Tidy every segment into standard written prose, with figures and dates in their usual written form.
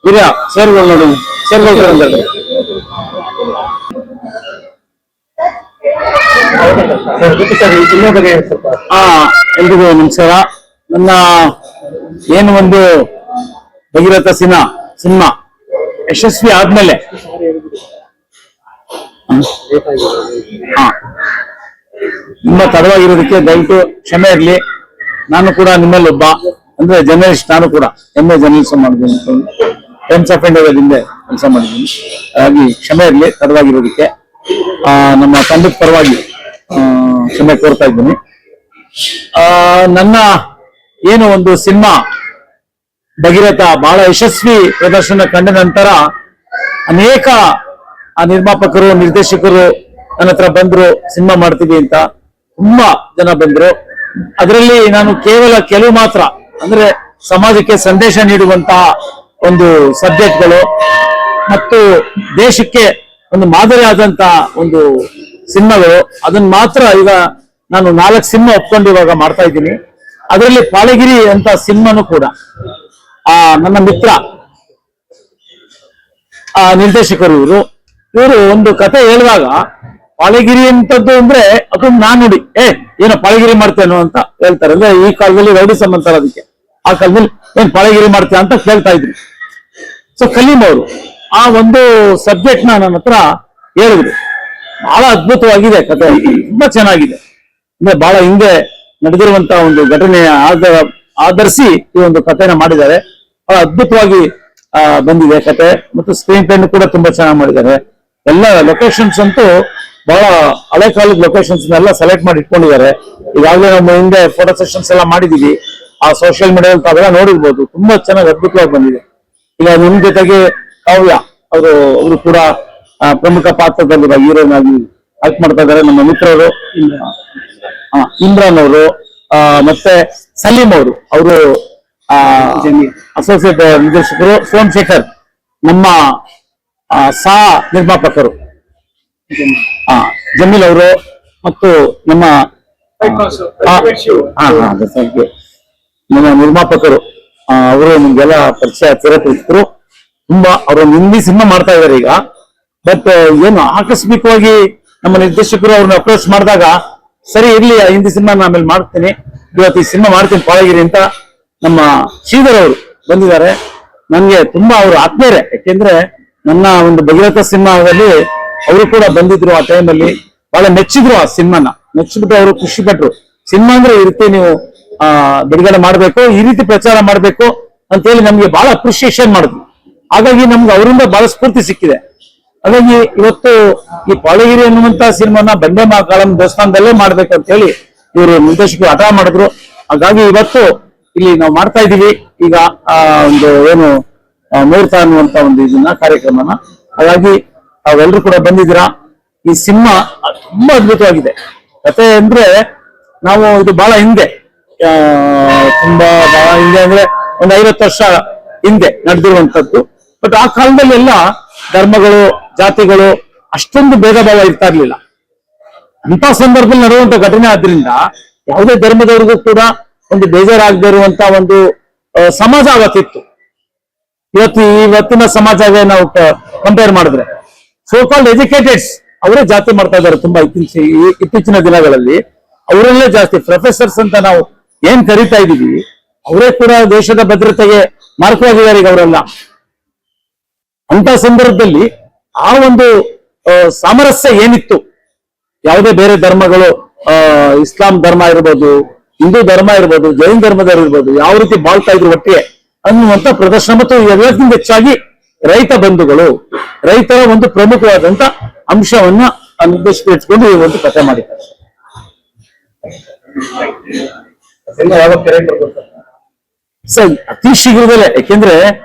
ಹಿರಿಯ ಸರ್ಗಳು ನೋಡಿ ಸರ್ಗಳು ಎಲ್ರಿಗೂ ನಮಸ್ಕಾರ. ನನ್ನ ಏನು ಒಂದು ಭಗೀರಥ ಸಿನಿಮಾ ಯಶಸ್ವಿ ಆದ್ಮೇಲೆ ತುಂಬಾ ತಡವಾಗಿರೋದಕ್ಕೆ ದಯವಿಟ್ಟು ಕ್ಷಮೆ ಇರ್ಲಿ. ನಾನು ಕೂಡ ನಿಮ್ಮಲ್ಲಿ ಒಬ್ಬ ಅಂದ್ರೆ ಜರ್ನಲಿಸ್ಟ್, ನಾನು ಕೂಡ MA ಜರ್ನಲಿಸಂ ಮಾಡಿದ್ದೀನಿ, ಟೈಮ್ಸ್ ಆಫ್ ಇಂಡಿಯಾದ ಹಿಂದೆ ಕೆಲಸ ಮಾಡಿದ್ದೀನಿ. ಹಾಗಾಗಿ ಕ್ಷಮೆ ಇರಲಿ ತಡವಾಗಿರೋದಕ್ಕೆ. ನಮ್ಮ ತಂಡದ ಪರವಾಗಿ ಕ್ಷಮೆ ಕೋರ್ತಾ ಇದ್ದೀನಿ. ನನ್ನ ಏನು ಒಂದು ಸಿನಿಮಾ ಭಗೀರಥ ಬಹಳ ಯಶಸ್ವಿ ಪ್ರದರ್ಶನ ಕಂಡ ನಂತರ ಅನೇಕ ನಿರ್ಮಾಪಕರು, ನಿರ್ದೇಶಕರು ನನ್ನ ಹತ್ರ ಬಂದ್ರು, ಸಿನಿಮಾ ಮಾಡ್ತೀವಿ ಅಂತ ತುಂಬಾ ಜನ ಬಂದ್ರು. ಅದರಲ್ಲಿ ನಾನು ಕೇವಲ ಕೆಲವು ಮಾತ್ರ, ಅಂದ್ರೆ ಸಮಾಜಕ್ಕೆ ಸಂದೇಶ ನೀಡುವಂತಹ ಒಂದು ಸಬ್ಜೆಕ್ಟ್ಗಳು ಮತ್ತು ದೇಶಕ್ಕೆ ಒಂದು ಮಾದರಿ ಆದಂತಹ ಒಂದು ಸಿನಿಮಾಗಳು, ಅದನ್ನ ಮಾತ್ರ ಈಗ ನಾನು 4 ಸಿನಿಮಾ ಒಪ್ಕೊಂಡು ಇವಾಗ ಮಾಡ್ತಾ ಇದ್ದೀನಿ. ಅದರಲ್ಲಿ ಪಾಳಗಿರಿ ಅಂತ ಸಿನಿಮಾನು ಕೂಡ ನನ್ನ ಮಿತ್ರ ನಿರ್ದೇಶಕರು ಇವರು ಒಂದು ಕತೆ ಹೇಳುವಾಗ ಪಾಳಗಿರಿ ಅಂತದ್ದು ಅಂದ್ರೆ ಅದು ನಾನು ನೋಡಿ ಏನೋ ಪಾಳಗಿರಿ ಮಾಡ್ತೇನೋ ಅಂತ ಹೇಳ್ತಾರೆ. ಅಂದ್ರೆ ಈ ಕಾಲದಲ್ಲಿ ರೌಡಿಸಂ ಅಂತಾರೆ ಅದಕ್ಕೆ. ಆ ಕಾಲದಲ್ಲಿ ಏನ್ ಪಾಳಗಿರಿ ಮಾಡ್ತೇನೆ ಅಂತ ಕೇಳ್ತಾ ಇದ್ರು. ಸೊ ಕಲೀಂ ಅವರು ಆ ಒಂದು ಸಬ್ಜೆಕ್ಟ್ ನನ್ನ ಹತ್ರ ಹೇಳಿದ್ರು. ಬಹಳ ಅದ್ಭುತವಾಗಿದೆ ಕತೆ, ತುಂಬಾ ಚೆನ್ನಾಗಿದೆ. ಅಂದ್ರೆ ಬಹಳ ಹಿಂದೆ ನಡೆದಿರುವಂತ ಒಂದು ಘಟನೆಯ ಆಧರಿಸಿ ಈ ಒಂದು ಕಥೆನ ಮಾಡಿದ್ದಾರೆ. ಬಹಳ ಅದ್ಭುತವಾಗಿ ಬಂದಿದೆ ಕತೆ, ಮತ್ತು ಸ್ಕ್ರೀನ್ ಪ್ಲೇ ಕೂಡ ತುಂಬಾ ಚೆನ್ನಾಗಿ ಮಾಡಿದ್ದಾರೆ. ಎಲ್ಲ ಲೊಕೇಶನ್ಸ್ ಅಂತೂ ಬಹಳ ಹಳೆ ಕಾಲದ ಲೊಕೇಶನ್ಸ್ ಎಲ್ಲ ಸೆಲೆಕ್ಟ್ ಮಾಡಿ ಇಟ್ಕೊಂಡಿದ್ದಾರೆ. ಈಗಾಗಲೇ ನಮ್ಮ ಹಿಂದೆ ಫೋಟೋ ಸೆಷನ್ಸ್ ಎಲ್ಲ ಮಾಡಿದೀವಿ. ಆ ಸೋಷಿಯಲ್ ಮೀಡಿಯಾದಲ್ಲಿ ತಾವೆಲ್ಲ ನೋಡಿರ್ಬೋದು. ತುಂಬಾ ಚೆನ್ನಾಗಿ ಅದ್ಭುತವಾಗಿ ಬಂದಿದೆ. ಈಗ ನಿಮ್ ಜೊತೆಗೆ ಕಾವ್ಯ ಅವರು ಕೂಡ ಪ್ರಮುಖ ಪಾತ್ರದಲ್ಲಿ ಹೀರೋಯಿನ್ ಆಗಿ ಆಕ್ಟ್ ಮಾಡ್ತಾ ಇದ್ದಾರೆ. ನಮ್ಮ ಮಿತ್ರರು ಇಮ್ರಾನ್ ಅವರು, ಮತ್ತೆ ಸಲೀಂ ಅವರು ಅಸೋಸಿಯೇಟ್ ನಿರ್ದೇಶಕರು, ಸೋಮಶೇಖರ್ ನಮ್ಮ ಸಹ ನಿರ್ಮಾಪಕರು, ಜಮೀಲ್ ಅವರು ಮತ್ತು ನಮ್ಮ ನಿರ್ಮಾಪಕರು ಅವರು ನಿಮ್ಗೆಲ್ಲ ಪರಿಚಯ ಚಿರಪರಿಚಿತರು. ತುಂಬಾ ಅವರು ಹಿಂದಿ ಸಿನಿಮಾ ಮಾಡ್ತಾ ಇದ್ದಾರೆ ಈಗ. ಬಟ್ ಏನು ಆಕಸ್ಮಿಕವಾಗಿ ನಮ್ಮ ನಿರ್ದೇಶಕರು ಅವ್ರನ್ನ ಅಪ್ರೋಚ್ ಮಾಡಿದಾಗ, ಸರಿ ಇರ್ಲಿ ಹಿಂದಿ ಸಿನಿಮಾ ನಾನು ಆಮೇಲೆ ಮಾಡ್ತೀನಿ, ಇವತ್ತು ಈ ಸಿನಿಮಾ ಮಾಡ್ತೀನಿ ಪಾಳಗಿರಿ ಅಂತ ನಮ್ಮ ಶ್ರೀಧರ್ ಅವರು ಬಂದಿದ್ದಾರೆ. ನನ್ಗೆ ತುಂಬಾ ಅವರು ಆತ್ಮೀಯರೇ. ಯಾಕೆಂದ್ರೆ ನನ್ನ ಒಂದು ಭಗೀರಥ ಸಿನಿಮಾದಲ್ಲಿ ಅವರು ಕೂಡ ಬಂದಿದ್ರು. ಆ ಟೈಮಲ್ಲಿ ಬಹಳ ಮೆಚ್ಚಿದ್ರು. ಆ ಸಿನಿಮಾನ ಮೆಚ್ಚಿಬಿಟ್ಟು ಅವರು ಖುಷಿ ಪಟ್ರು. ಸಿನಿಮಾ ಅಂದ್ರೆ ಈ ರೀತಿ ನೀವು ಬಿಡುಗಡೆ ಮಾಡ್ಬೇಕು, ಈ ರೀತಿ ಪ್ರಚಾರ ಮಾಡ್ಬೇಕು ಅಂತ ಹೇಳಿ ನಮ್ಗೆ ಬಹಳ ಅಪ್ರಿಶಿಯೇಷನ್ ಮಾಡಿದ್ರು. ಹಾಗಾಗಿ ನಮ್ಗೆ ಅವರಿಂದ ಬಹಳ ಸ್ಫೂರ್ತಿ ಸಿಕ್ಕಿದೆ. ಹಾಗಾಗಿ ಇವತ್ತು ಈ ಪಾಳಗಿರಿ ಅನ್ನುವಂತ ಸಿನಿಮಾನ ಬಂಡೆ ಮಹಾಕಾಳಂ ದೇವಸ್ಥಾನದಲ್ಲೇ ಮಾಡ್ಬೇಕಂತ ಹೇಳಿ ಇವರು ನಿರ್ದೇಶಕರು ಹಠ ಮಾಡಿದ್ರು. ಹಾಗಾಗಿ ಇವತ್ತು ಇಲ್ಲಿ ನಾವು ಮಾಡ್ತಾ ಇದೀವಿ ಈಗ ಒಂದು ಏನು ಮುಹೂರ್ತ ಅನ್ನುವಂತ ಒಂದು ಇದನ್ನ ಕಾರ್ಯಕ್ರಮನ. ಹಾಗಾಗಿ ತಾವೆಲ್ಲರೂ ಕೂಡ ಬಂದಿದ್ದೀರಾ. ಈ ಸಿನಿಮಾ ತುಂಬಾ ಅದ್ಭುತವಾಗಿದೆ. ಕತೆ ಅಂದ್ರೆ ನಾವು ಇದು ಬಹಳ ಹಿಂದೆ, ತುಂಬಾ ಬಹಳ ಹಿಂದೆ ಅಂದ್ರೆ ಒಂದು 50 ವರ್ಷ ಹಿಂದೆ ನಡೆದಿರುವಂತದ್ದು. ಬಟ್ ಆ ಕಾಲದಲ್ಲಿ ಎಲ್ಲ ಧರ್ಮಗಳು, ಜಾತಿಗಳು ಅಷ್ಟೊಂದು ಭೇದ ಭಾವ ಇರ್ತಾ ಇರ್ಲಿಲ್ಲ. ಅಂತ ಸಂದರ್ಭದಲ್ಲಿ ನಡೆಯುವಂತ ಘಟನೆ ಆದ್ರಿಂದ ಯಾವುದೇ ಧರ್ಮದವರಿಗೂ ಕೂಡ ಒಂದು ಬೇಜಾರಾಗದೇ ಇರುವಂತ ಒಂದು ಸಮಾಜ ಅವತ್ತಿತ್ತು. ಇವತ್ತಿನ ಸಮಾಜವೇ ನಾವು ಕಂಪೇರ್ ಮಾಡಿದ್ರೆ ಸೋ ಕಾಲ್ಡ್ ಎಜುಕೇಟೆಡ್ಸ್ ಅವರೇ ಜಾಸ್ತಿ ಮಾಡ್ತಾ ಇದ್ದಾರೆ. ತುಂಬಾ ಇತ್ತೀಚಿನ ದಿನಗಳಲ್ಲಿ ಅವರಲ್ಲೇ ಜಾಸ್ತಿ ಪ್ರೊಫೆಸರ್ಸ್ ಅಂತ ನಾವು ಏನ್ ಕರಿತಾ ಇದೀವಿ, ಅವರೇ ಕೂಡ ದೇಶದ ಭದ್ರತೆಗೆ ಮಾರ್ಗವಾಗಿದ್ದಾರೆ ಈಗ ಅವರೆಲ್ಲ. ಅಂತ ಸಂದರ್ಭದಲ್ಲಿ ಆ ಒಂದು ಸಾಮರಸ್ಯ ಏನಿತ್ತು, ಯಾವುದೇ ಬೇರೆ ಧರ್ಮಗಳು, ಇಸ್ಲಾಂ ಧರ್ಮ ಇರ್ಬೋದು, ಹಿಂದೂ ಧರ್ಮ ಇರ್ಬೋದು, ಜೈನ್ ಧರ್ಮದವರು ಇರ್ಬೋದು, ಯಾವ ರೀತಿ ಬಾಳ್ತಾ ಇದ್ರು ಒಟ್ಟಿಗೆ ಅನ್ನುವಂತ ಪ್ರದರ್ಶನ. ಮತ್ತು ಎಲ್ಲಕ್ಕಿಂತ ಹೆಚ್ಚಾಗಿ ರೈತ ಬಂಧುಗಳು, ರೈತರ ಒಂದು ಪ್ರಮುಖವಾದಂತ ಅಂಶವನ್ನ ನಿರ್ದೇಶಕರು ಇಟ್ಕೊಂಡು ಈ ಒಂದು ಕಥೆ ಮಾಡಿದ್ದಾರೆ. ಸರ್ ಅತಿ ಶೀಘ್ರದಲ್ಲೇ, ಯಾಕೆಂದ್ರೆ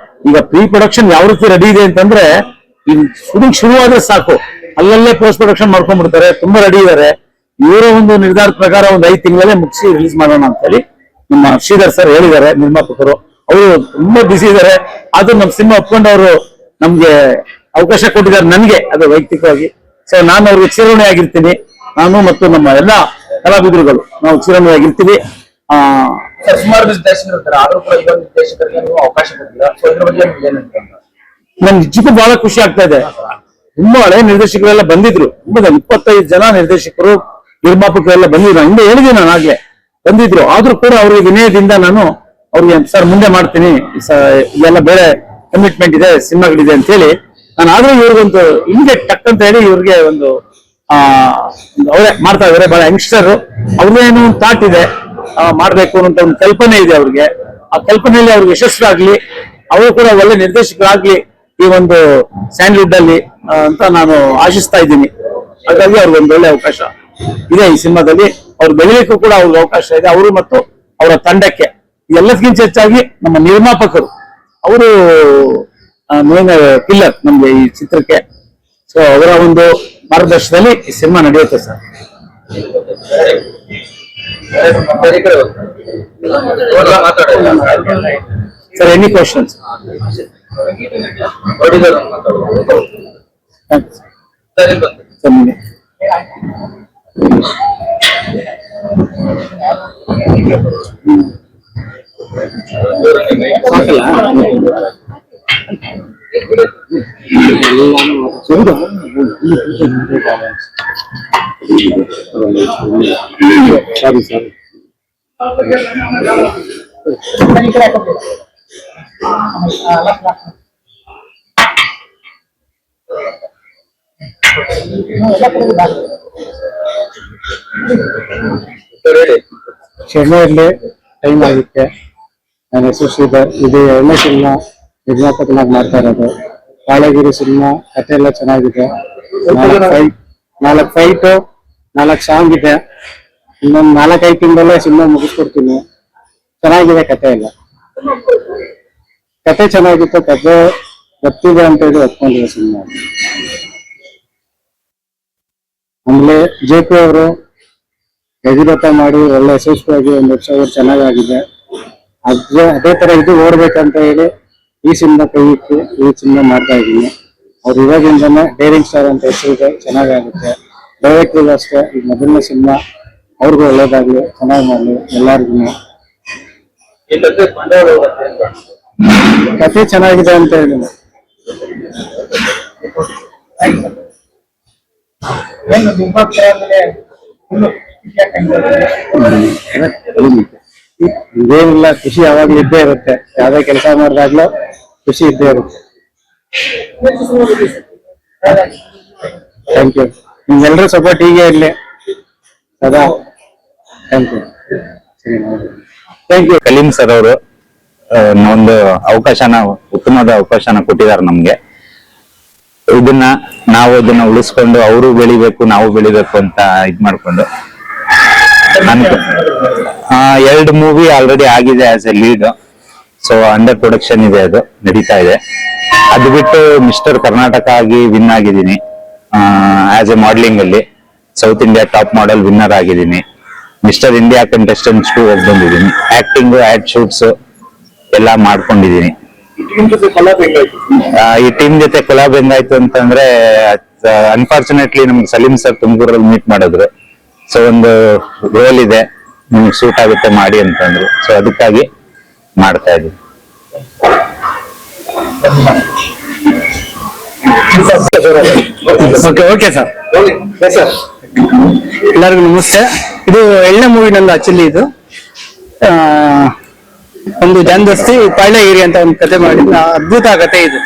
ಈಗ ಪ್ರೀ ಪ್ರೊಡಕ್ಷನ್ ಯಾವ ರೀತಿ ರೆಡಿ ಇದೆ ಅಂತಂದ್ರೆ, ಈ ಶೂಟಿಂಗ್ ಶುರುವಾದ್ರೆ ಸಾಕು ಅಲ್ಲಲ್ಲೇ ಪೋಸ್ಟ್ ಪ್ರೊಡಕ್ಷನ್ ಮಾಡ್ಕೊಂಡ್ಬಿಡ್ತಾರೆ. ತುಂಬಾ ರೆಡಿ ಇದ್ದಾರೆ. ಇವರ ಒಂದು ನಿರ್ಧಾರದ ಪ್ರಕಾರ ಒಂದು 5 ತಿಂಗಳಲ್ಲೇ ಮುಗಿಸಿ ರಿಲೀಸ್ ಮಾಡೋಣ ಅಂತ ಹೇಳಿ ನಮ್ಮ ಶ್ರೀಧರ್ ಸರ್ ಹೇಳಿದ್ದಾರೆ, ನಿರ್ಮಾಪಕರು. ಅವರು ತುಂಬಾ ಬಿಸಿ ಇದ್ದಾರೆ. ಆದ್ರೂ ನಮ್ಮ ಸಿನಿಮಾ ಒಪ್ಕೊಂಡು ಅವರು ನಮ್ಗೆ ಅವಕಾಶ ಕೊಟ್ಟಿದ್ದಾರೆ, ನನಗೆ ಅದು ವೈಯಕ್ತಿಕವಾಗಿ. ಸೊ ನಾನು ಅವ್ರಿಗೆ ಚಿರಋಣಿ ಆಗಿರ್ತೀನಿ. ನಾನು ಮತ್ತು ನಮ್ಮ ಎಲ್ಲಾ ಕಲಾವಿದರುಗಳು ನಾವು ಚಿರಋಣಿ ಆಗಿರ್ತೀವಿ. ಸರ್ ಸುಮಾರು ನಿರ್ದೇಶಕರು ಇರ್ತಾರೆ, ಆದ್ರೂ ಕೂಡ ಇವಾಗ ನಿರ್ದೇಶಕರಿಗೆ ನೀವು ಅವಕಾಶ ಕೊಟ್ಟಿಲ್ಲ. ಸೊ ಇದ್ರ ಬಗ್ಗೆ ನಿಮ್ಗೆ ಏನಂತ? ನನ್ ನಿಜಕ್ಕೂ ಬಹಳ ಖುಷಿ ಆಗ್ತಾ ಇದೆ. ತುಂಬಾ ಹಳೆ ನಿರ್ದೇಶಕರೆಲ್ಲ ಬಂದಿದ್ರು, 25 ಜನ ನಿರ್ದೇಶಕರು ನಿರ್ಮಾಪಕರೆಲ್ಲ ಬಂದಿದ್ರು. ಹಿಂದೆ ಹೇಳಿದ್ದೀನಿ ನಾನು ಆಗ್ಲೇ ಬಂದಿದ್ರು. ಆದ್ರೂ ಕೂಡ ಅವ್ರಿಗೆ ವಿನಯದಿಂದ ನಾನು ಅವ್ರಿಗೆ ಸರ್ ಮುಂದೆ ಮಾಡ್ತೀನಿ, ಎಲ್ಲ ಬೇರೆ ಕಮಿಟ್ಮೆಂಟ್ ಇದೆ, ಸಿನಿಮಾಗಳಿದೆ ಅಂತ ಹೇಳಿ ನಾನು ಆದ್ರೂ ಇವ್ರಿಗೊಂದು ಹಿಂಗೆ ಟಕ್ ಅಂತ ಹೇಳಿ ಇವ್ರಿಗೆ ಒಂದು ಅವರೇ ಮಾಡ್ತಾ ಇದಾರೆ. ಬಹಳ ಯಂಗ್ಸ್ಟರ್, ಅವ್ರಿಗೇನು ಥಾಟ್ ಇದೆ, ಮಾಡ್ಬೇಕು ಅನ್ನೋ ಒಂದು ಕಲ್ಪನೆ ಇದೆ ಅವ್ರಿಗೆ. ಆ ಕಲ್ಪನೆಯಲ್ಲಿ ಅವ್ರಿಗೆ ಯಶಸ್ವಿ ಅವರು ಕೂಡ ಒಳ್ಳೆ ನಿರ್ದೇಶಕರಾಗ್ಲಿ ಈ ಒಂದು ಸ್ಯಾಂಡ್ಲ್ವುಡ್ ಅಲ್ಲಿ ಅಂತ ನಾನು ಆಶಿಸ್ತಾ ಇದ್ದೀನಿ. ಹಾಗಾಗಿ ಅವ್ರಿಗೆ ಒಂದು ಒಳ್ಳೆ ಅವಕಾಶ ಇದೆ ಈ ಸಿನಿಮಾದಲ್ಲಿ. ಅವ್ರು ಬೆಳೀಲಿಕ್ಕೂ ಕೂಡ ಅವ್ರಿಗೆ ಅವಕಾಶ ಇದೆ, ಅವರು ಮತ್ತು ಅವರ ತಂಡಕ್ಕೆ. ಎಲ್ಲದಕ್ಕಿಂತ ಹೆಚ್ಚಾಗಿ ನಮ್ಮ ನಿರ್ಮಾಪಕರು, ಅವರು ಮೇನ್ ಪಿಲ್ಲರ್ ನಮ್ಗೆ ಈ ಚಿತ್ರಕ್ಕೆ. ಸೊ ಅವರ ಒಂದು ಮಾರ್ಗದರ್ಶನದಲ್ಲಿ ಈ ಸಿನಿಮಾ ನಡೆಯುತ್ತೆ sir. Sir, any questions? Sorry sir. ಚೆನ್ನೈಯಲ್ಲಿ ಟೈಮ್ ಆಗಿತ್ತೆ. ನನ್ನ ಹೆಸರು ಶ್ರೀಧರ್. ಇದು 2ನೇ ಸಿನಿಮಾ ನಿರ್ಮಾಪಕನಾಗಿ ಮಾಡ್ತಾ ಇರೋದು. ಕಾಳಗಿರಿ ಸಿನಿಮಾ ಕಥೆ ಎಲ್ಲ ಚೆನ್ನಾಗಿದೆ. 4 ಫೈಟು 4 ಸಾಂಗ್ ಇದೆ. ಇನ್ನೊಂದು 4-5 ತಿಂಗಳಲ್ಲೇ ಸಿನಿಮಾ ಮುಗಿಸ್ಕೊಡ್ತೀನಿ. ಚೆನ್ನಾಗಿದೆ ಕಥೆ ಎಲ್ಲ. ಕಥೆ ಚೆನ್ನಾಗಿತ್ತು, ಕಥೆ ಗೊತ್ತಿದೆ ಅಂತ ಹೇಳಿ ಒಪ್ಕೊಂಡಿದೆ ಸಿನಿಮಾ. ಆಮೇಲೆ JP ಅವರು ಯಜುರಥ ಮಾಡಿ ಒಳ್ಳೆ ಯಶಸ್ವಿಯಾಗಿ 1 ವರ್ಷ ಚೆನ್ನಾಗಾಗಿದೆ. ಅದೇ ತರ ಇದು ಓಡ್ಬೇಕಂತ ಹೇಳಿ ಈ ಸಿನಿಮಾ ಕೈ ಇಟ್ಟು ಈ ಸಿನಿಮಾ ಮಾಡ್ತಾ ಇದ್ದೀನಿ. ಅವ್ರು ಇವಾಗಿಂದನೇ ಡೇರಿಂಗ್ ಸ್ಟಾರ್ ಅಂತ ಹೆಸರಿದೆ, ಚೆನ್ನಾಗಾಗುತ್ತೆ. ಡೈರೆಕ್ಟರ್ಗೂ ಅಷ್ಟೇ, ಈಗ ಮೊದಲನೇ ಸಿನಿಮಾ, ಅವ್ರಿಗೂ ಒಳ್ಳೇದಾಗ್ಲಿ, ಚೆನ್ನಾಗಿ ಮಾಡ್ಲಿ ಎಲ್ಲರಿಗೂ. ಕಥೆ ಚೆನ್ನಾಗಿದೆ ಅಂತ ಹೇಳಿ ಇದೇನಿಲ್ಲ, ಖುಷಿ ಯಾವಾಗ್ಲೂ ಇದ್ದೇ ಇರುತ್ತೆ. ಯಾವ್ದೇ ಕೆಲಸ ಮಾಡಿದಾಗ್ಲೂ ಖುಷಿ ಇದ್ದೇ ಇರುತ್ತೆ. Thank you. ನಿಮ್ಗೆಲ್ಲರೂ ಸಪೋರ್ಟ್ ಹೀಗೆ ಇರ್ಲಿ ಸದಾ. Thank you. Thank you. Kaleem sir ಅವರು ಒಂದು ಉತ್ತಮವಾದ ಅವಕಾಶನ ಕೊಟ್ಟಿದ್ದಾರೆ ನಮ್ಗೆ. ಇದನ್ನ ಉಳಿಸ್ಕೊಂಡು ಅವರು ಬೆಳಿಬೇಕು, ನಾವು ಬೆಳಿಬೇಕು ಅಂತ ಇದ್ ಮಾಡ್ಕೊಂಡು 2 ಮೂವಿ ಆಲ್ರೆಡಿ ಆಗಿದೆ as A lead. So under production ಇದೆ, ಅದು ನಡೀತಾ ಇದೆ. ಅದು ಬಿಟ್ಟು ಮಿಸ್ಟರ್ ಕರ್ನಾಟಕ ಆಗಿ ವಿನ್ ಆಗಿದ್ದೀನಿ ಆಸ್ ಎ ಮಾಡಲಿಂಗ್ ಅಲ್ಲಿ. South India top model winner ಆಗಿದ್ದೀನಿ. ಮಿಸ್ಟರ್ ಇಂಡಿಯಾ ಕಂಟೆಸ್ಟೆಂಟ್ಸ್ ಹೋಗಿ ಬಂದಿದ್ದೀನಿ. ಆಕ್ಟಿಂಗ್, ಆಡ್ ಶೂಟ್ಸ್ ಎಲ್ಲ ಮಾಡ್ಕೊಂಡಿದ್ದೀನಿ. ಈ ಟೀಮ್ ಜೊತೆ ಕೊಲಾಬ್ ಹೆಂಗಾಯ್ತು ಅಂತಂದ್ರೆ, ಅನ್ಫಾರ್ಚುನೇಟ್ಲಿ ನಮ್ಗೆ ಸಲೀಂ ಸರ್ ತುಮಕೂರಲ್ಲಿ ಮೀಟ್ ಮಾಡಿದ್ರು. ಸೊ ಒಂದು ರೋಲ್ ಇದೆ, ನಿಮ್ಗೆ ಸೂಟ್ ಆಗುತ್ತೆ ಮಾಡಿ ಅಂತಂದ್ರು. ಸೊ ಅದಕ್ಕಾಗಿ ಮಾಡ್ತಾ ಇದ್ದೀನಿ. Okay sir. ಎಲ್ಲರಿಗೂ ನಮಸ್ತೆ. ಇದು 2ನೇ ಮೂವಿ ನಂದು. ಆಕ್ಚುಲಿ ಇದು ಒಂದು ಜಾನ್ದಸ್ತಿ ಪಾಳ್ಯಗಿರಿ ಅಂತ ಒಂದು ಕತೆ ಮಾಡಿ, ಅದ್ಭುತ ಕತೆ ಇದು.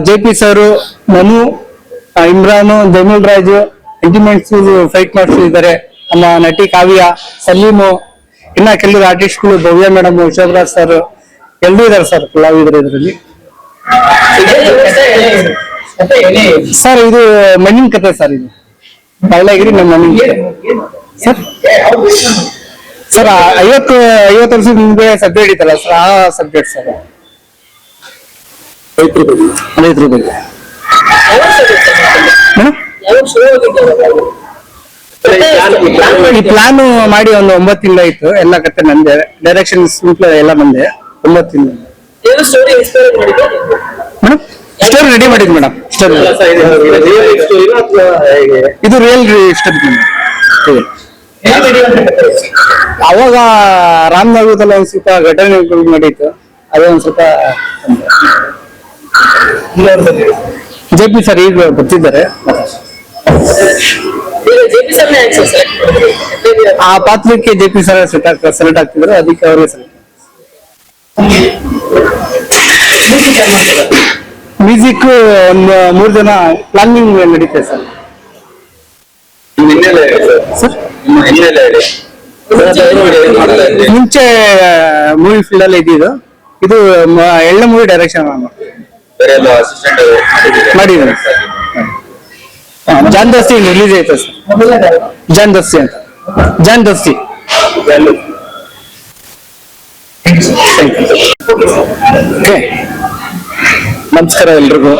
JP ಸರ್, ಮನು, ಇಮ್ರಾನು, ಜಮೀಲ್ ರಾಜು ಇಂಟಿಮೆಂಟ್ಸ್ ಫೈಟ್ ಮಾಡ್ತಿದ್ದಾರೆ. ನಮ್ಮ ನಟಿ ಕಾವ್ಯ, ಸಲೀಮು, ಇನ್ನ ಕೆಲವರು ಆರ್ಟಿಸ್ಟ್ಗಳು, ಭವ್ಯ ಮೇಡಮ್, ಶೋಭರಾಜ್ ಸರ್ ಎಲ್ಲರೂ ಇದಾರೆ ಸರ್ ಕಲಾವಿದರು ಇದರಲ್ಲಿ. ಸರ್ ಇದು ಮಣ್ಣಿನ ಕತೆ ಸರ್. ಇದು ಪಾಳ್ಯಗಿರಿ ನಮ್ಮ ಮಣ್ಣಿನ ಸರ್. ಸರ್ 50 ವರ್ಷದ ಮುಂದೆ ಸಬ್ಜೆಕ್ಟ್ ಇತ್ತಲ್ಲ ಸರ್, ಆ ಸಬ್ಜೆಕ್ಟ್ ಸರ್. ರೈತರ ಬಗ್ಗೆ ಈ ಪ್ಲಾನ್ ಮಾಡಿ ಒಂದು 9 ತಿಂಗಳಾಯ್ತು. ಎಲ್ಲ ಕತೆ ನಂದೆ, ಡೈರೆಕ್ಷನ್ ಎಲ್ಲ ಬಂದೆ. 9 ತಿಂಗಳು ಮೇಡಮ್ ಸ್ಟೋರಿ ರೆಡಿ ಮಾಡಿದ್ ಮೇಡಮ್. ಇದು ರಿಯಲ್ ಸ್ಟೋರಿ. ಅವಾಗ ರಾಮನಗರದಲ್ಲಿ ಒಂದ್ ಸ್ವಲ್ಪ ಘಟನೆಗಳು ನಡೀತು, ಅದೇ ಒಂದ್ ಸ್ವಲ್ಪ ಜೆ.ಪಿ. ಸರ್ ಈಗ ಬರ್ತಿದ್ದಾರೆ. ಆ ಪಾತ್ರಕ್ಕೆ ಜೆ.ಪಿ. ಸರ್ ಸೆಲೆಕ್ಟ್ ಆಗ್ತಿದ್ರು, ಅದಕ್ಕೆ ಅವ್ರಿಗೆ ಸೆಲೆಕ್ಟ್. ಮ್ಯೂಸಿಕ್ ಒಂದು 3 ಜನ ಪ್ಲಾನಿಂಗ್ ನಡೀತದೆ ಸರ್. ಮುಂಚೆ ಮೂವಿ ಫೀಲ್ಡ್ ಅಲ್ಲಿ ಇದ್ದಿದ್ದು, ಇದು 2ನೇ ಮೂವಿ ಡೈರೆಕ್ಷನ್ ಮಾಡಿದ್ದೀನಿ. ಜಾನ್ ದಸ್ತಿ ರಿಲೀಸ್ ಆಯ್ತು ಸರ್. ಜಾನ್ ದಸ್ತಿ ಅಂತ, ಜಾನ್ ದಸ್ತಿ. ನಮಸ್ಕಾರ ಎಲ್ರಿಗೂ.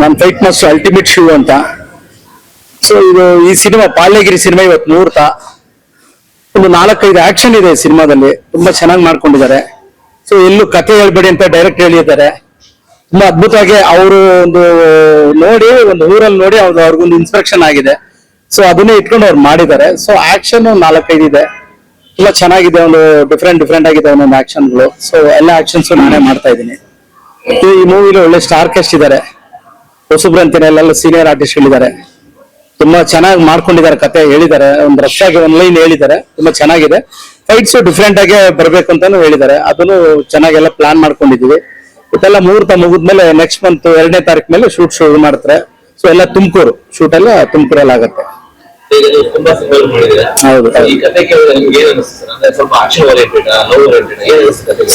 ನಾನು ಫೈಟ್ ಮಾಸ್ಟರ್ ಅಲ್ಟಿಮೇಟ್ ಶಿವ್ ಅಂತ. ಸೊ ಇದು ಈ ಸಿನಿಮಾ ಪಾಳ್ಯಗಿರಿ ಸಿನಿಮಾ ಇವತ್ತು ಮುಹೂರ್ತ. ಒಂದು 4-5 ಆಕ್ಷನ್ ಇದೆ ಸಿನಿಮಾದಲ್ಲಿ, ತುಂಬಾ ಚೆನ್ನಾಗಿ ಮಾಡ್ಕೊಂಡಿದ್ದಾರೆ. ಸೊ ಎಲ್ಲೂ ಕಥೆ ಹೇಳ್ಬೇಡಿ ಅಂತ ಡೈರೆಕ್ಟ್ ಹೇಳಿದ್ದಾರೆ. ತುಂಬಾ ಅದ್ಭುತವಾಗಿ ಅವರು ಒಂದು ನೋಡಿ, ಒಂದು ಊರಲ್ಲಿ ನೋಡಿ ಅವ್ರಿಗೊಂದು ಇನ್ಸ್ಪಿರೇಷನ್ ಆಗಿದೆ. ಸೊ ಅದನ್ನೇ ಇಟ್ಕೊಂಡು ಅವ್ರು ಮಾಡಿದ್ದಾರೆ. ಸೊ ಆಕ್ಷನ್ 4-5 ಇದೆ, ತುಂಬಾ ಚೆನ್ನಾಗಿದೆ. ಒಂದು ಡಿಫ್ರೆಂಟ್ ಆಗಿದೆ ಒಂದೊಂದು ಆಕ್ಷನ್ಗಳು. ಸೊ ಎಲ್ಲ ಆಕ್ಷನ್ಸ್ ನಾನೇ ಮಾಡ್ತಾ ಇದ್ದೀನಿ. ಈ ಮೂವಿಲಿ ಒಳ್ಳೆ ಸ್ಟಾರ್ ಕಾಸ್ಟ್ ಇದ್ದಾರೆ, ಹೊಸಬ್ರು ಅಂತೀನಿ, ಎಲ್ಲ ಸೀನಿಯರ್ ಆರ್ಟಿಸ್ಟ್ಗಳಿದ್ದಾರೆ. ತುಂಬಾ ಚೆನ್ನಾಗಿ ಮಾಡ್ಕೊಂಡಿದ್ದಾರೆ, ಕತೆ ಹೇಳಿದ್ದಾರೆ, ಒಂದು ರಫ್ಟಾಗಿ ಒಂದು ಲೈನ್ ಹೇಳಿದ್ದಾರೆ, ತುಂಬಾ ಚೆನ್ನಾಗಿದೆ. ಫೈಟ್ಸ್ ಡಿಫ್ರೆಂಟ್ ಆಗಿ ಬರ್ಬೇಕು ಅಂತಾನು ಹೇಳಿದ್ದಾರೆ, ಅದನ್ನು ಚೆನ್ನಾಗೆಲ್ಲ ಪ್ಲಾನ್ ಮಾಡ್ಕೊಂಡಿದೀವಿ. ಇದೆಲ್ಲ ಮುಹೂರ್ತ ಮುಗಿದ್ಮೇಲೆ ನೆಕ್ಸ್ಟ್ ಮಂತ್ 2ನೇ ತಾರೀಕು ಮೇಲೆ ಶೂಟ್ ಶುರು ಮಾಡ್ತಾರೆ. ಸೊ ಎಲ್ಲ ತುಮಕೂರು ಶೂಟ್ ಎಲ್ಲ ತುಮಕೂರಲ್ಲಿ ಆಗುತ್ತೆ. ಹೌದು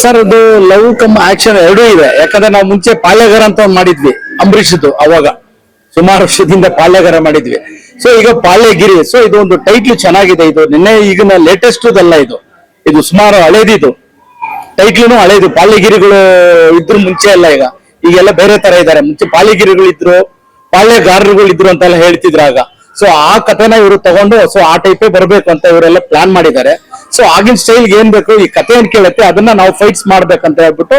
ಸರ್, ಅದು ಲವ್ ಕಮ್ ಆಕ್ಷನ್ ಎರಡೂ ಇದೆ. ಯಾಕಂದ್ರೆ ನಾವು ಮುಂಚೆ ಪಾಳ್ಯಗಾರ ಅಂತ ಒಂದು ಮಾಡಿದ್ವಿ, ಅಂಬರೀಷ್ದು. ಅವಾಗ ಸುಮಾರು ವರ್ಷದಿಂದ ಪಾಳ್ಯಗಾರ ಮಾಡಿದ್ವಿ. ಸೊ ಈಗ ಪಾಳ್ಯಗಿರಿ. ಸೊ ಇದು ಒಂದು ಟೈಟ್ಲ್ ಚೆನ್ನಾಗಿದೆ. ಇದು ನಿನ್ನೆ ಈಗಿನ ಲೇಟೆಸ್ಟ್ ಅಲ್ಲ, ಇದು ಸುಮಾರು ಹಳೇದಿದು. ಟೈಟ್ಲೂ ಹಳೇದು. ಪಾಳ್ಯಗಿರಿಗಳು ಇದ್ರು ಮುಂಚೆ ಎಲ್ಲ, ಈಗೆಲ್ಲ ಬೇರೆ ತರ ಇದ್ದಾರೆ. ಮುಂಚೆ ಪಾಳ್ಯಗಿರಿಗಳು ಇದ್ರು, ಪಾಳ್ಯಗಾರರುಗಳು ಇದ್ರು ಅಂತೆಲ್ಲ ಹೇಳ್ತಿದ್ರು ಆಗ. ಸೊ ಆ ಕಥೆನ ಇವರು ತಗೊಂಡು, ಸೊ ಆ ಟೈಪೇ ಬರ್ಬೇಕು ಅಂತ ಇವರೆಲ್ಲ ಪ್ಲಾನ್ ಮಾಡಿದ್ದಾರೆ. ಸೊ ಆಗಿನ ಸ್ಟೈಲ್ಗೆ ಏನ್ ಬೇಕು, ಈ ಕಥೆ ಏನ್ ಕೇಳುತ್ತೆ ಅದನ್ನ ನಾವು ಫೈಟ್ಸ್ ಮಾಡ್ಬೇಕಂತ ಹೇಳ್ಬಿಟ್ಟು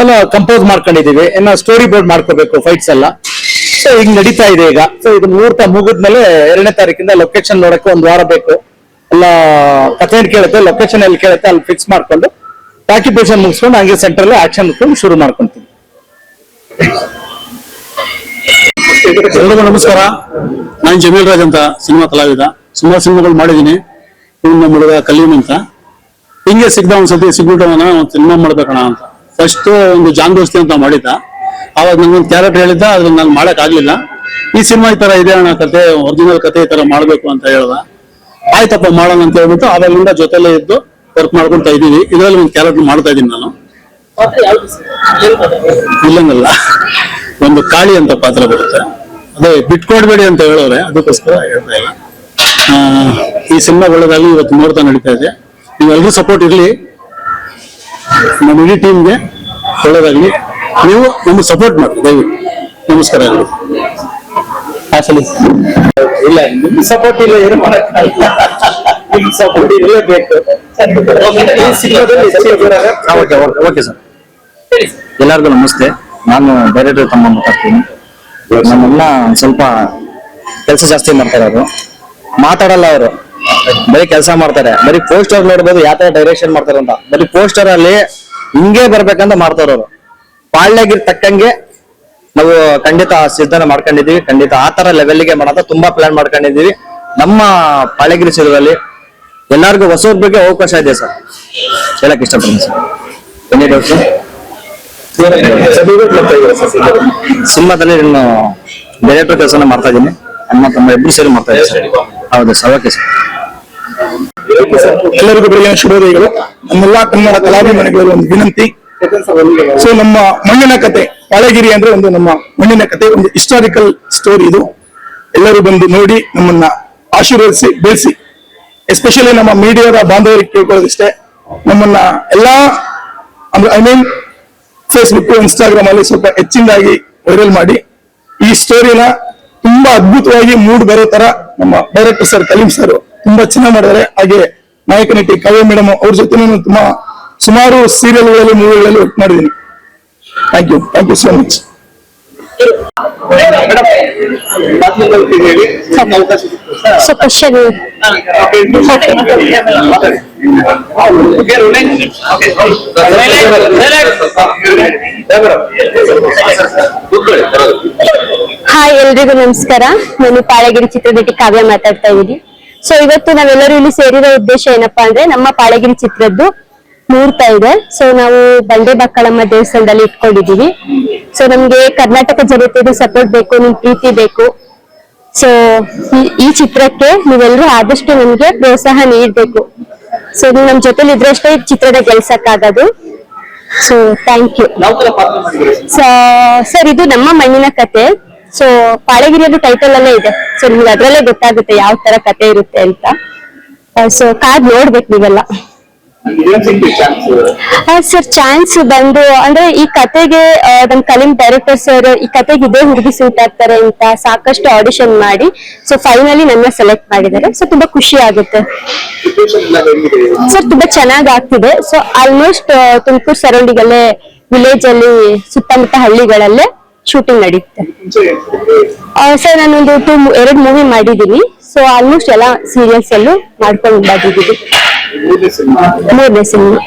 ಎಲ್ಲ ಕಂಪೋಸ್ ಮಾಡ್ಕೊಂಡಿದೀವಿ. ಇನ್ನ ಸ್ಟೋರಿ ಬೋರ್ಡ್ ಮಾಡ್ಕೋಬೇಕು ಫೈಟ್ಸ್ ಎಲ್ಲ. ಸೊ ಈಗ ನಡೀತಾ ಇದೆ ಈಗ. ಸೊ ಇದು ಮುಹೂರ್ತ ಮುಗಿದ್ಮೇಲೆ 2ನೇ ತಾರೀಕಿಂದ ಲೊಕೇಶನ್ ನೋಡಕ್ಕೆ 1 ವಾರ ಬೇಕು. ಎಲ್ಲ ಕಥೆ ಏನ್ ಕೇಳುತ್ತೆ, ಲೊಕೇಶನ್ ಎಲ್ಲಿ ಕೇಳುತ್ತೆ ಅಲ್ಲಿ ಫಿಕ್ಸ್ ಮಾಡ್ಕೊಂಡು ಆಕ್ಯುಪೇಷನ್ ಮುಗಿಸ್ಕೊಂಡು ಹಂಗೆ ಸೆಂಟ್ರಲ್ ಆಕ್ಷನ್ ಶುರು ಮಾಡ್ಕೊಂತೀವಿ. ಎಲ್ರಿಗೂ ನಮಸ್ಕಾರ. ನಾನು ಜಮೀಲ್ ರಾಜ್ ಅಂತ, ಸಿನಿಮಾ ಕಲಾವಿದ. ಸುಮಾರು ಸಿನಿಮಾಗಳು ಮಾಡಿದೀನಿ. ನಮ್ಮ ಹುಡುಗ ಕಲೀಮ್ ಅಂತ. ಹಿಂಗೆ ಸಿಗ್ದ ಒಂದ್ಸತಿ ಸಿಗ್ಬಿಟ್ಟು ಒಂದು ಸಿನಿಮಾ ಮಾಡ್ಬೇಕಣ ಅಂತ ಫಸ್ಟ್ ಒಂದು ಜಾನ್ ದೋಸ್ತಿ ಅಂತ ಮಾಡಿದ್ದ. ಅವಾಗ ನಂಗೊಂದು ಕ್ಯಾರೆಕ್ಟರ್ ಹೇಳಿದ್ದ, ಅದ್ರಲ್ಲಿ ನಾನು ಮಾಡಕ್ ಆಗ್ಲಿಲ್ಲ. ಈ ಸಿನಿಮಾ ಈ ತರ ಇದೆ ಅಣ್ಣ, ಕತೆ ಒರಿಜಿನಲ್ ಕತೆ ಈ ತರ ಮಾಡ್ಬೇಕು ಅಂತ ಹೇಳ್ದ. ಆಯ್ತಪ್ಪ ಮಾಡೋಣ ಅಂತ ಹೇಳ್ಬಿಟ್ಟು ಅವಾಗಿಂದ ಜೊತೆಲೇ ಇದ್ದು ವರ್ಕ್ ಮಾಡ್ಕೊಂತ ಇದೀವಿ. ಇದರಲ್ಲಿ ಒಂದು ಕ್ಯಾರೆಕ್ಟರ್ ಮಾಡ್ತಾ ಇದೀನಿ ನಾನು. ಇಲ್ಲಂಗಲ್ಲ, ಒಂದು ಕಾಳಿ ಅಂತ ಪಾತ್ರ ಬರುತ್ತೆ. ಅದೇ ಬಿಟ್ಕೊಡ್ಬೇಡಿ ಅಂತ ಹೇಳೋರೆ, ಅದಕ್ಕೋಸ್ಕರ ಹೇಳ್ತಾ ಇಲ್ಲ. ಈ ಸಿನಿಮಾ ಒಳ್ಳೆದಾಗಲಿ. ಇವತ್ತು ಮುಹೂರ್ತ ನಡೀತಾ ಇದೆ. ನೀವೆಲ್ಲರೂ ಸಪೋರ್ಟ್ ಇರ್ಲಿ, ನಮ್ಮ ಇಡೀ ಟೀಮ್ಗೆ ಒಳ್ಳೆದಾಗ್ಲಿ. ನೀವು ನಮ್ಗೆ ಸಪೋರ್ಟ್ ಮಾಡಿ ದಯವಿಟ್ಟು. ನಮಸ್ಕಾರ ಎಲ್ಲರೂ. ಇಲ್ಲ, ನಿಮ್ ಸಪೋರ್ಟ್ ಇಲ್ಲ, ಏನು ಮಾಡಕ್ಕಾಗಲ್ಲ. ನಿಮ್ ಸಪೋರ್ಟ್ ಇರಲೇಬೇಕು. Okay sir. ಎಲ್ಲರಿಗೂ ನಮಸ್ತೆ. ನಾನು ಡೈರೆಕ್ಟರ್ ತಮ್ಮ ಮಾತಾಡ್ತೀನಿ. ನಮ್ಮನ್ನ ಸ್ವಲ್ಪ ಕೆಲಸ ಜಾಸ್ತಿ ಮಾಡ್ತಾರೆ ಅವರು, ಮಾತಾಡಲ್ಲ ಅವರು, ಬರೀ ಕೆಲಸ ಮಾಡ್ತಾರೆ. ಬರೀ ಪೋಸ್ಟರ್ ನೋಡ್ಬೋದು ಯಾವ ತರ ಡೈರೆಕ್ಷನ್ ಮಾಡ್ತಾರೆ ಅಂತ. ಬರೀ ಪೋಸ್ಟರ್ ಅಲ್ಲಿ ಹಿಂಗೆ ಬರ್ಬೇಕಂತ ಮಾಡ್ತಾರ ಅವರು. ಪಾಳ್ಯಗಿರ್ ತಕ್ಕಂಗೆ ನಾವು ಖಂಡಿತ ಸಿದ್ಧನ ಮಾಡ್ಕೊಂಡಿದೀವಿ. ಖಂಡಿತ ಆ ತರ ಲೆವೆಲ್ಗೆ ಮಾಡೋದ ತುಂಬಾ ಪ್ಲಾನ್ ಮಾಡ್ಕೊಂಡಿದೀವಿ. ನಮ್ಮ ಪಾಳ್ಯಗಿರಿ ಸಿನಿಮಾದಲ್ಲಿ ಎಲ್ಲರಿಗೂ ಹೊಸವ್ರ ಬಗ್ಗೆ ಅವಕಾಶ ಇದೆ ಸರ್, ಹೇಳಕ್ ಇಷ್ಟಪಡ್ತೀನಿ ಸರ್. Any doubt sir? ಸಿನಿಮಾದಲ್ಲಿ ನಾನು ಡೈರೆಕ್ಟರ್ ಕೆಲಸನ ಮಾಡ್ತಾ ಇದ್ದೀನಿ. ಅಮ್ಮ ತಮ್ಮ ಇಬ್ರು ಸೇರಿ ಮಾಡ್ತಾ ಇದ್ದೀನಿ ಸರ್. ಹೌದು ಸರ್. Okay sir. ಎಲ್ಲರಿಗೂ ಬೆಳಗಿನ ಶುಭೋದಯಗಳು. ನಮ್ಮೆಲ್ಲಾ ಕನ್ನಡ ಕಲಾಭಿಮಾನಿಗಳಲ್ಲಿ ಒಂದು ವಿನಂತಿ. ಸೊ ನಮ್ಮ ಮಣ್ಣಿನ ಕತೆ, ಪಾಳ್ಯಗಿರಿ ಅಂದ್ರೆ ಒಂದು ನಮ್ಮ ಮಣ್ಣಿನ ಕತೆ, ಒಂದು ಹಿಸ್ಟಾರಿಕಲ್ ಸ್ಟೋರಿ ಇದು. ಎಲ್ಲರೂ ಬಂದು ನೋಡಿ, ನಮ್ಮನ್ನ ಆಶೀರ್ವದಿಸಿ ಬೆಳೆಸಿ. ಎಸ್ಪೆಷಲಿ ನಮ್ಮ ಮೀಡಿಯಾದ ಬಾಂಧವರಿಗೆ ಕೇಳ್ಕೊಳ್ಳೋದಿಷ್ಟೇ, ನಮ್ಮನ್ನ ಎಲ್ಲಾ ಐ ಮೀನ್ ಫೇಸ್ಬುಕ್, ಇನ್ಸ್ಟಾಗ್ರಾಮ್ ಅಲ್ಲಿ ಸ್ವಲ್ಪ ಹೆಚ್ಚಿನದಾಗಿ ವೈರಲ್ ಮಾಡಿ ಈ ಸ್ಟೋರಿನ ತುಂಬಾ ಅದ್ಭುತವಾಗಿ ಮೂಡ್ ಬರೋ ತರ ನಮ್ಮ ಡೈರೆಕ್ಟರ್ ಸರ್ ಕಲೀಂ ಸರ್ ತುಂಬಾ ಚೆನ್ನಾಗಿ ಮಾಡಿದ್ದಾರೆ. ಹಾಗೆ ನಾಯಕ ನಟಿ ಕಾವ್ಯ ಮೇಡಮ್ ಅವ್ರ ಜೊತೆ ನಾನು ತುಂಬಾ ಸುಮಾರು ಸೀರಿಯಲ್ಗಳಲ್ಲಿ, ಮೂವಿಗಳಲ್ಲಿ ವರ್ಕ್ ಮಾಡಿದ್ದೀನಿ. Thank you so much. Madam, so question hi ಎಲ್ರಿಗೂ ನಮಸ್ಕಾರ. ನಾನು ಪಾಳಗಿರಿ ಚಿತ್ರನಟಿ ಕಾವ್ಯ ಮಾತಾಡ್ತಾ ಇದ್ದೀನಿ. ಸೊ ಇವತ್ತು ನಾವೆಲ್ಲರೂ ಇಲ್ಲಿ ಸೇರಿರೋ ಉದ್ದೇಶ ಏನಪ್ಪಾ ಅಂದ್ರೆ ನಮ್ಮ ಪಾಳಗಿರಿ ಚಿತ್ರದ್ದು ಮುಹೂರ್ತ ಇದೆ. ಸೊ ನಾವು ಬಂಡೆ ಬಕ್ಕಳಮ್ಮ ದೇವಸ್ಥಾನದಲ್ಲಿ ಇಟ್ಕೊಂಡಿದೀವಿ. ಸೊ ನಮ್ಗೆ ಕರ್ನಾಟಕ ಜನತೆಗೆ ಸಪೋರ್ಟ್ ಬೇಕು, ನಿಮ್ ಪ್ರೀತಿ ಬೇಕು. ಸೊ ಈ ಚಿತ್ರಕ್ಕೆ ನೀವೆಲ್ಲರೂ ಆದಷ್ಟು ನಮ್ಗೆ ಪ್ರೋತ್ಸಾಹ ನೀಡ್ಬೇಕು. ಸೊ ನೀವು ನಮ್ ಜೊತೆಲಿ ಇದ್ರಷ್ಟೇ ಈ ಚಿತ್ರದ ಗೆಲ್ಸಕ್ಕಾಗೋದು. So thank you. ಸರ್ ಇದು ನಮ್ಮ ಮಣ್ಣಿನ ಕತೆ. ಸೊ ಪಾಳಗಿರಿಯದು ಟೈಟಲ್ ಅಲ್ಲೇ ಇದೆ. ಸೊ ನಿಮ್ಗೆ ಅದ್ರಲ್ಲೇ ಗೊತ್ತಾಗುತ್ತೆ ಯಾವ ತರ ಕತೆ ಇರುತ್ತೆ ಅಂತ. ಸೊ ಕಾದ್ ನೋಡ್ಬೇಕು ನೀವೆಲ್ಲ. ಸರ್ ಚಾನ್ಸ್ ಬಂದು ಅಂದ್ರೆ ಈ ಕತೆಗೆ ನಮ್ ಕಲೀಂ ಡೈರೆಕ್ಟರ್ ಸರ್ ಈ ಕತೆಗೆ ಇದೇ ಹುಡುಗಿ ಸೂಟ್ ಆಗ್ತಾರೆ ಅಂತ ಸಾಕಷ್ಟು ಆಡಿಷನ್ ಮಾಡಿ ಸೊ ಫೈನಲಿ ನನ್ನ ಸೆಲೆಕ್ಟ್ ಮಾಡಿದ್ದಾರೆ. ಸೊ ತುಂಬಾ ಖುಷಿ ಆಗುತ್ತೆ ಸರ್. ತುಂಬಾ ಚೆನ್ನಾಗ್ ಆಗ್ತಿದೆ. ಸೊ ಆಲ್ಮೋಸ್ಟ್ ತುಮಕೂರು ಸರೌಂಡಿಂಗ್ ಅಲ್ಲೇ ವಿಲೇಜ್ ಅಲ್ಲಿ ಸುತ್ತಮುತ್ತ ಹಳ್ಳಿಗಳಲ್ಲೇ ಶೂಟಿಂಗ್ ನಡೀತೆ. ಸರ್ ನಾನೊಂದು 2 ಮೂವಿ ಮಾಡಿದೀನಿ. ಸೊ ಆಲ್ಮೋಸ್ಟ್ ಎಲ್ಲ ಸೀರಿಯಲ್ಸ್ ಅಲ್ಲೂ ಮಾಡ್ಕೊಂಡು ಬಂದಿದ್ದೀವಿ. 3ನೇ ಸಿನಿಮಾ.